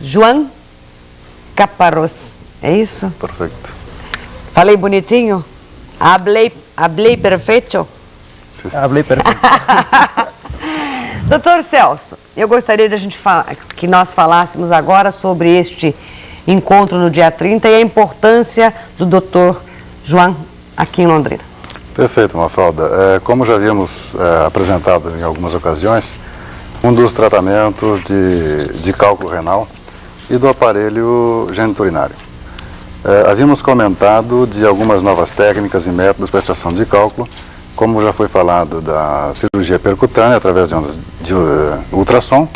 Joan Caparrós. É isso? Perfeito. Falei bonitinho? Hablei perfeito? Hablei perfeito. Doutor Celso, eu gostaria de que nós falássemos agora sobre este encontro no dia 30 e a importância do doutor Joan aqui em Londrina. Perfeito, Mafalda. Como já havíamos apresentado em algumas ocasiões, um dos tratamentos de cálculo renal e do aparelho geniturinário. Havíamos comentado de algumas novas técnicas e métodos para extração de cálculo, como já foi falado da cirurgia percutânea através de ondas de ultrassom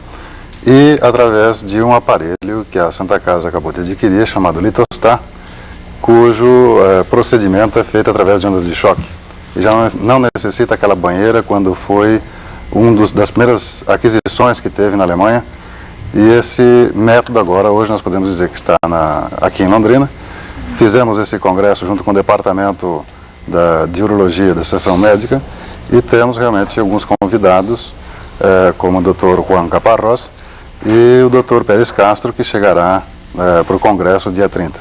e através de um aparelho que a Santa Casa acabou de adquirir, chamado Litostar, cujo procedimento é feito através de ondas de choque. E já não necessita aquela banheira quando foi das primeiras aquisições que teve na Alemanha. E esse método agora, hoje nós podemos dizer que está aqui em Londrina. Fizemos esse congresso junto com o departamento de urologia da seção médica e temos realmente alguns convidados, como o Dr. Juan Caparrós e o Dr. Pérez Castro, que chegará para o congresso dia 30.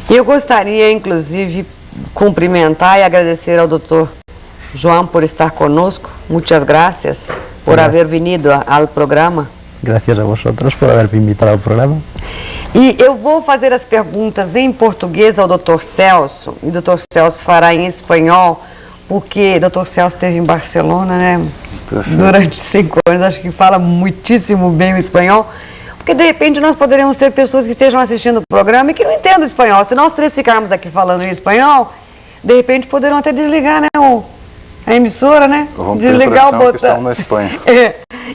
Eu gostaria, inclusive, cumprimentar e agradecer ao Dr. Joan por estar conosco. Muchas gracias por haber venido ao programa. Gracias a vosotros por haberme invitado ao programa. E eu vou fazer as perguntas em português ao Dr. Celso, e o Dr. Celso fará em espanhol, porque o Dr. Celso esteve em Barcelona, né? Perfeito. Durante 5 anos, acho que fala muitíssimo bem o espanhol, porque de repente nós poderemos ter pessoas que estejam assistindo o programa e que não entendem o espanhol. Se nós três ficarmos aqui falando em espanhol, de repente poderão até desligar, né, a emissora, né? Vamos desligar o botão. Na Espanha.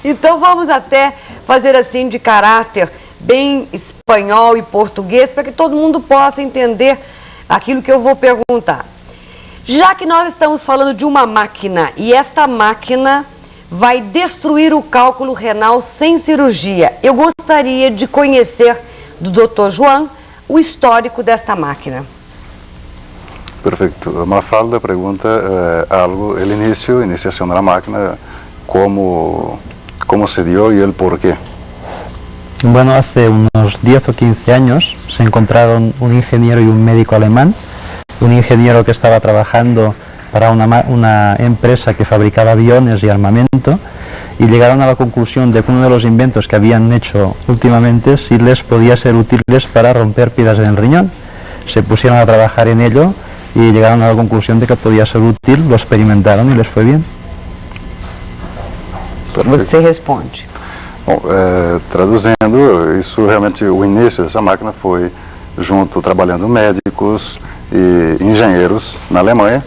Então vamos até fazer assim de caráter bem espanhol e português, para que todo mundo possa entender aquilo que eu vou perguntar. Já que nós estamos falando de uma máquina, e esta máquina vai destruir o cálculo renal sem cirurgia, eu gostaria de conhecer do Dr. Joan o histórico desta máquina. Perfecto. Mafalda pregunta algo, el iniciación de la máquina, cómo se dio y el por qué. Bueno, hace unos 10 o 15 años se encontraron un ingeniero y un médico alemán, un ingeniero que estaba trabajando para una empresa que fabricaba aviones y armamento, y llegaron a la conclusión de que uno de los inventos que habían hecho últimamente sí les podía ser útiles para romper piedras en el riñón. Se pusieron a trabajar en ello y llegaron a la conclusión de que podía ser útil, lo experimentaron y les fue bien. Você responde. Bom, traduzindo, isso realmente, o início dessa máquina foi trabalhando médicos e engenheiros na Alemanha,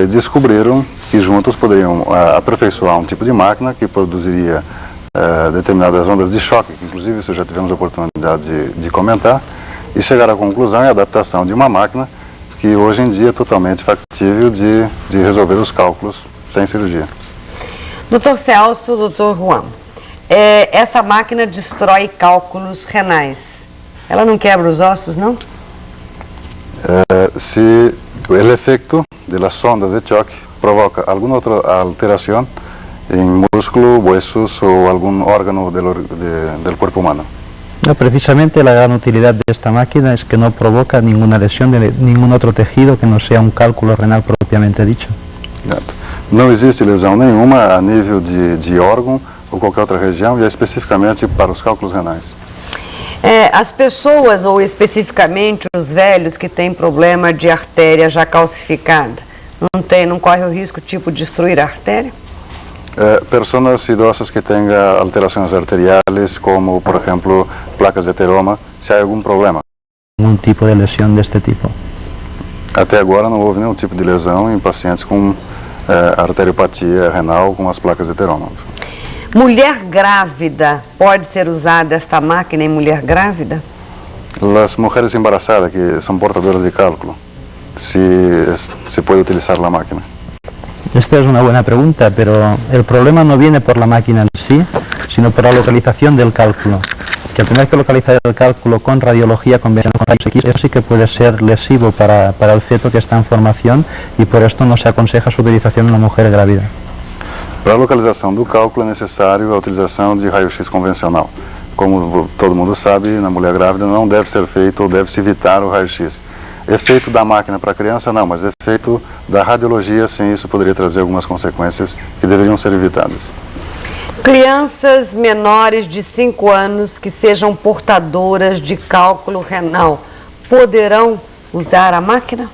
descobriram que juntos poderiam aperfeiçoar um tipo de máquina que produziria determinadas ondas de choque, que inclusive isso já tivemos a oportunidade de comentar, e chegaram à conclusão e adaptação de uma máquina que hoje em dia é totalmente factível de resolver os cálculos sem cirurgia. Dr. Celso, Dr. Juan, essa máquina destrói cálculos renais. Ela não quebra os ossos, não? Se o efeito das sondas de choque provoca alguma outra alteração em músculo, huesos ou algum órgano del cuerpo humano. No, precisamente la gran utilidad de esta máquina es que no provoca ninguna lesión de ningún otro tejido que no sea un cálculo renal propiamente dicho. Não existe lesão nenhuma a nível de órgão ou qualquer outra região, e é especificamente para os cálculos renais. As pessoas, ou especificamente os velhos que têm problema de artéria já calcificada, não corre o risco de destruir a artéria? Pessoas idosas que tenham alterações arteriais, como por exemplo placas de ateroma, se há algum problema? Algum tipo de lesão deste tipo? Até agora não houve nenhum tipo de lesão em pacientes com arteriopatia renal com as placas de ateroma. Mulher grávida, pode ser usada esta máquina em mulher grávida? As mulheres embarazadas que são portadoras de cálculo, se pode utilizar a máquina. Esta es una buena pregunta, pero el problema no viene por la máquina en sí, sino por la localización del cálculo. Que al tener que localizar el cálculo con radiología convencional con rayos X, eso sí que puede ser lesivo para el feto que está en formación, y por esto no se aconseja su utilización en una mujer grávida. Para a localização do cálculo é necessário a utilização de raio-x convencional. como todo mundo sabe, na mulher grávida não deve ser feito ou deve-se evitar o raio-x. Efeito da máquina para a criança não, mas efeito da radiologia, sim, isso poderia trazer algumas consequências que deveriam ser evitadas. Crianças menores de 5 anos que sejam portadoras de cálculo renal poderão usar a máquina?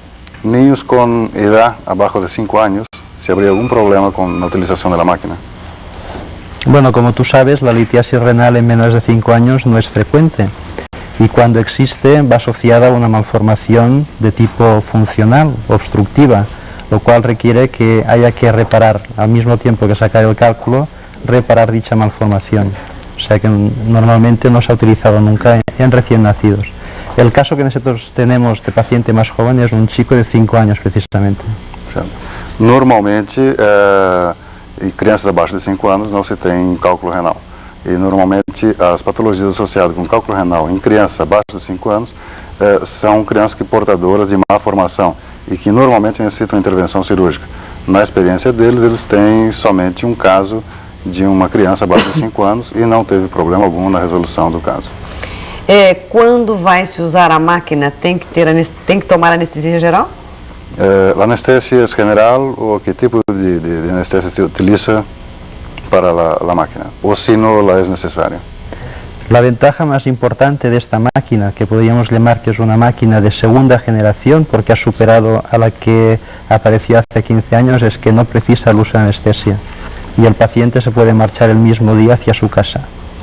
Niños con edad abajo de 5 años, si habría algún problema con la utilización de la máquina. Bueno, como tú sabes, la litiasis renal en menores de 5 años no es frecuente y cuando existe va asociada a una malformación de tipo funcional, obstructiva, lo cual requiere que haya que reparar, al mismo tiempo que sacar el cálculo, reparar dicha malformación. O sea que normalmente no se ha utilizado nunca en recién nacidos. El caso que nosotros tenemos de paciente más joven es un chico de 5 años precisamente. Normalmente, crianças abaixo de 5 anos não se tem cálculo renal. E normalmente as patologias associadas com cálculo renal em crianças abaixo de 5 anos são crianças que portadoras de má formação e que normalmente necessitam intervenção cirúrgica. Na experiência deles, eles têm somente um caso de uma criança abaixo de 5 anos e não teve problema algum na resolução do caso. Quando vai se usar a máquina, tem que tomar anestesia geral? A anestesia es general o qué tipo de anestesia se utiliza para la máquina, o si no la es necesaria. La ventaja más importante de esta máquina, que podríamos llamar que es una máquina de segunda generación porque ha superado a la que apareció hace 15 años, es que no precisa el uso de anestesia y el paciente se puede marchar el mismo día hacia su casa.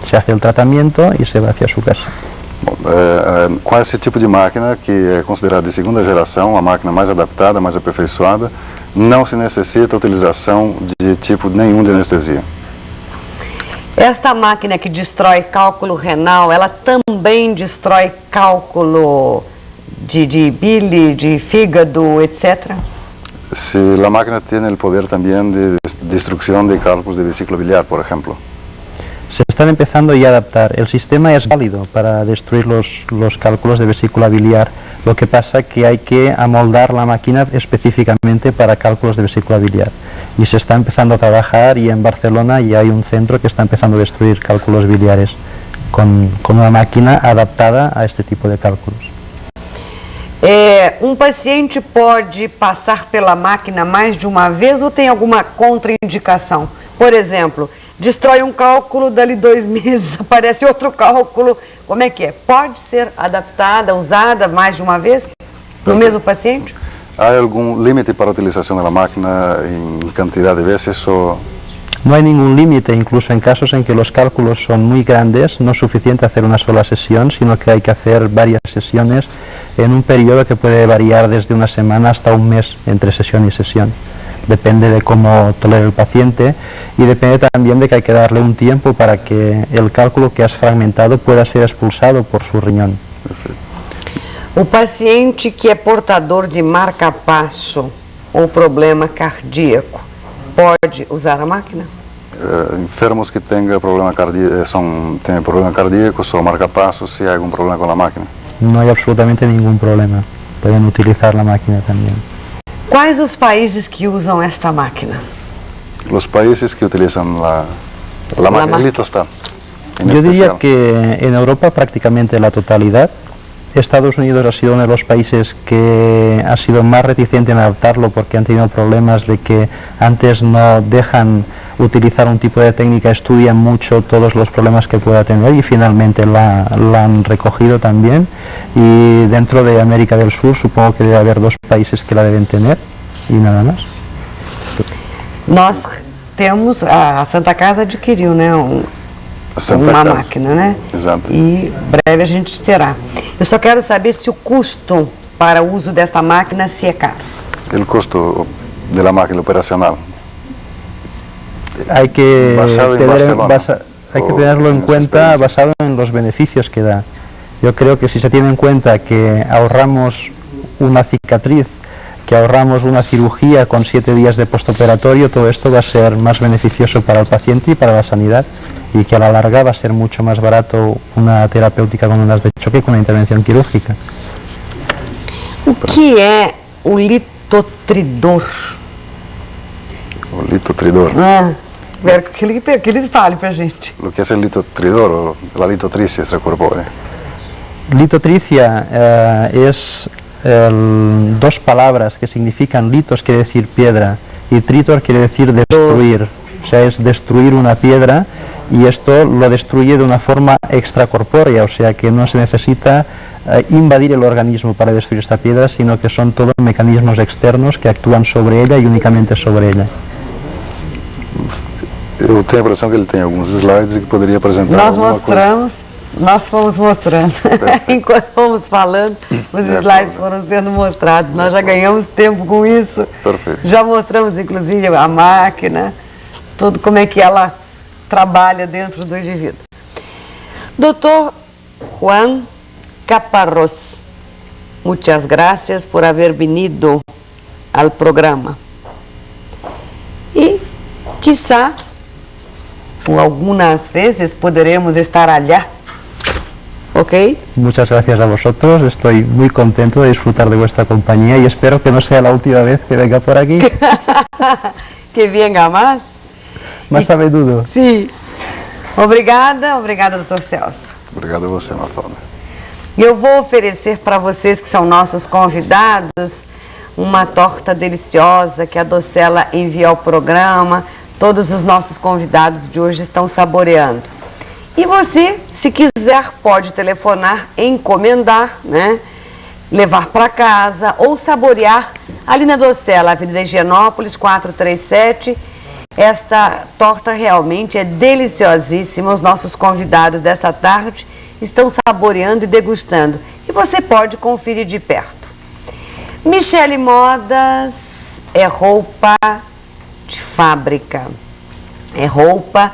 Se hace el tratamiento y se va hacia su casa. Com esse tipo de máquina, que é considerada de segunda geração, a máquina mais adaptada, mais aperfeiçoada, não se necessita a utilização de tipo nenhum de anestesia. Esta máquina que destrói cálculo renal, ela também destrói cálculo de bile, de fígado, etc.? Si la máquina tiene el poder también de destrucción de cálculos de vesícula biliar, por ejemplo. Se están empezando ya a adaptar. El sistema es válido para destruir los cálculos de vesícula biliar. Lo que pasa es que hay que amoldar la máquina específicamente para cálculos de vesícula biliar. Y se está empezando a trabajar y en Barcelona ya hay un centro que está empezando a destruir cálculos biliares con una máquina adaptada a este tipo de cálculos. Paciente pode passar pela máquina mais de uma vez ou tem alguma contraindicação? Por exemplo, destrói um cálculo, dali 2 meses aparece outro cálculo. Como é que é? Pode ser adaptada, usada mais de uma vez no mesmo paciente? ¿Hay algún límite para la utilización de la máquina en cantidad de veces o...? No hay ningún límite, incluso en casos en que los cálculos son muy grandes, no es suficiente hacer una sola sesión, sino que hay que hacer varias sesiones en un periodo que puede variar desde una semana hasta un mes entre sesión y sesión. Depende de cómo tolere el paciente y depende también de que hay que darle un tiempo para que el cálculo que has fragmentado pueda ser expulsado por su riñón. O paciente que é portador de marca-passo ou problema cardíaco pode usar a máquina? Enfermos que tengan problema cardíacos o marcapasos, si hay algún problema con la máquina. No hay absolutamente ningún problema. Pueden utilizar la máquina también. Quais os países que usam esta máquina? Los países que utilizan la máquina, el litostat. Yo diría que en Europa prácticamente la totalidad. Estados Unidos ha sido uno de los países que ha sido más reticente en adaptarlo porque han tenido problemas de que antes no dejan utilizar un tipo de técnica, estudian mucho todos los problemas que pueda tener y finalmente la han recogido también. Y dentro de América del Sur supongo que debe haber 2 países que la deben tener y nada más. Nós temos, a Santa Casa adquiriu, né, uma máquina, né? Exato. E breve a gente terá. Eu só quero saber se o custo para o uso dessa máquina se é caro. El costo de la máquina operacional. Hay que tenerlo en cuenta basado en los beneficios que da. Yo creo que si se tiene en cuenta que ahorramos una cicatriz, que ahorramos una cirugía con 7 días de postoperatorio, todo esto va a ser más beneficioso para el paciente y para la sanidad, y que a la larga va a ser mucho más barato una terapéutica con ondas de choque que una intervención quirúrgica. O que é o litotridor? O litotridor. Espero que ele fale para a gente. Lo que es el litotridor o la litotricia extracorpórea. Litotricia es dos palabras que significan litos, quiere decir piedra, y tritor quiere decir destruir. O sea, es destruir una piedra, y esto lo destruye de una forma extracorpórea, o sea que no se necesita invadir el organismo para destruir esta piedra, sino que son todos mecanismos externos que actúan sobre ella y únicamente sobre ella. Eu tenho a impressão que ele tem alguns slides e que poderia apresentar Nós fomos mostrando, enquanto fomos falando, os slides foram sendo mostrados, nós já ganhamos tempo com isso. Perfeito. Já mostramos inclusive a máquina, tudo como é que ela trabalha dentro do indivíduo. Dr. Juan Caparrós, muchas gracias por haber venido al programa. E, quizá, algumas vezes poderemos estar allá. ¿Ok? Muchas gracias a vosotros, estoy muy contento de disfrutar de vuestra compañía y espero que no sea la última vez que venga por aquí. Que venga más. Más a menudo. Sim. Obrigada, Dr. Celso. Obrigado a você, Mafalda. Eu vou oferecer para vocês que são nossos convidados uma torta deliciosa que a Docela enviou ao programa. Todos os nossos convidados de hoje estão saboreando. E você, se quiser, pode telefonar, encomendar, né? Levar para casa ou saborear ali na Docela, Avenida Higienópolis, 437. Esta torta realmente é deliciosíssima. Os nossos convidados dessa tarde estão saboreando e degustando. E você pode conferir de perto. Michele Modas é roupa de fábrica. É roupa